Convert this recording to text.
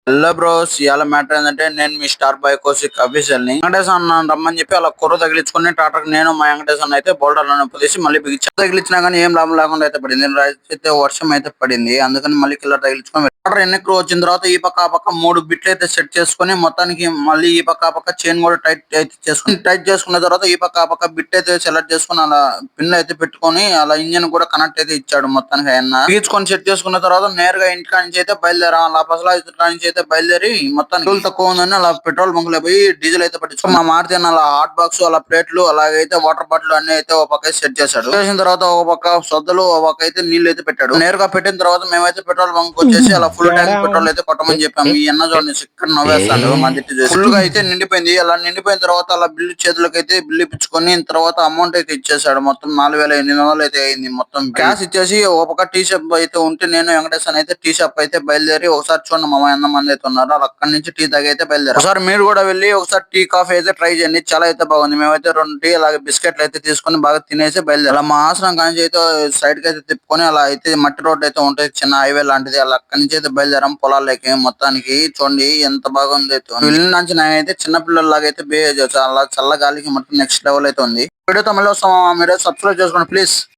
Hello bros, ఇవాళ matter ఏంటంటే నేను మీ స్టార్ బై కౌశిక్ అఫీషియల్ ని వెంకటేశ్ అన్న రమ్మని చెప్పి అలా కుర్ర తగిలించుకుని టాటాకి నేను మా వెంకటేశ్ అన్న అయితే బౌల్డర్ లో పొదేసి మళ్ళీ బిగించి తగిలించినా కానీ ఏం లాభం లేకుండా అయితే పడింది. అయితే వర్షం అయితే పడింది, అందుకని మళ్ళీ కిల్లర్ తగిలించుకొని టాటర్ ఎన్నికలు వచ్చిన తర్వాత ఈ పక్క ఆ పక్క 3 బిట్లు అయితే సెట్ చేసుకుని మొత్తానికి మళ్ళీ ఈ పక్క ఆ పక్క చైన్ కూడా టైట్ చేసుకున్న తర్వాత ఈ పక్క ఆ పక్క బిట్ అయితే సెలెక్ట్ చేసుకుని అలా పిన్ అయితే పెట్టుకొని అలా ఇంజిన్ కూడా కనెక్ట్ అయితే ఇచ్చాడు. మొత్తానికి ఆయన బిగించుకొని సెట్ చేసుకున్న తర్వాత నేరుగా ఇంటికా నుంచి అయితే బయలుదేరా అలా పసలా నుంచి అయితే బయలుదేరి మొత్తం ఫ్యూల్ తక్కువ ఉందని అలా పెట్రోల్ బంక్ లో పోయి డీజిల్ అయితే పట్టించుకో మా మారుతి అలా హాట్ బాక్స్ అలా ప్లేట్లు అలాగైతే వాటర్ బాటిల్ అన్ని అయితే ఒక పక్క సెట్ చేశాడు. చేసిన తర్వాత ఒక పక్క సొద్దలు ఒక పక్క అయితే నీళ్లు అయితే పెట్టాడు. నేరుగా పెట్టిన తర్వాత మేమైతే పెట్రోల్ బంక్ వచ్చేసి అలా ఫుల్ ట్యాంక్ పెట్రోల్ అయితే కొట్టమని చెప్పాము. ఈ అన్న చూడండి ఇక్కడ నవ్వేస్తాడు మా తిట్టి ఫుల్ గా అయితే నిండిపోయింది. అలా నిండిపోయిన తర్వాత అలా బిల్లు చేతులకి అయితే బిల్లు ఇప్పించుకొని తర్వాత అమౌంట్ అయితే ఇచ్చేసాడు. మొత్తం 4,800 అయితే అయింది. మొత్తం క్యాష్ ఇచ్చేసి ఒక పక్క టీ షాప్ అయితే ఉంటే నేను వెంకటేశ్వర అయితే టీ షాప్ అయితే బయలుదేరి ఒకసారి చూడండి మా అన్న మంది అయితే ఉన్నారు. అలా అక్కడి నుంచి టీ తాగి అయితే బయలుదేరి ఒకసారి మీరు కూడా వెళ్ళి ఒకసారి టీ కాఫీ అయితే ట్రై చేయండి, చాలా అయితే బాగుంది. మేమైతే 2 టీ అలాగే బిస్కెట్లు అయితే తీసుకుని బాగా తినేసి బయలుదేరి అలా మా ఆశ్రమం కాంచి అయితే సైడ్ కి అయితే తిప్పుకొని అలా అయితే మట్టి రోడ్ అయితే ఉంటుంది, చిన్న హైవే లాంటిది. అలా అక్కడి నుంచి అయితే బయలుదేరాం పొలాలకి. మొత్తానికి చూడండి ఎంత బాగుంది. వెళ్ళిన నుంచి నేనైతే చిన్న పిల్లల్లాగా అయితే బిహేవ్ చేయొచ్చు. అలా చల్ల గాలికి మొత్తం నెక్స్ట్ లెవెల్ అయితే ఉంది. వీడియోతో మళ్ళీ వస్తామా, మీరు సబ్స్క్రైబ్ చేసుకోండి ప్లీజ్.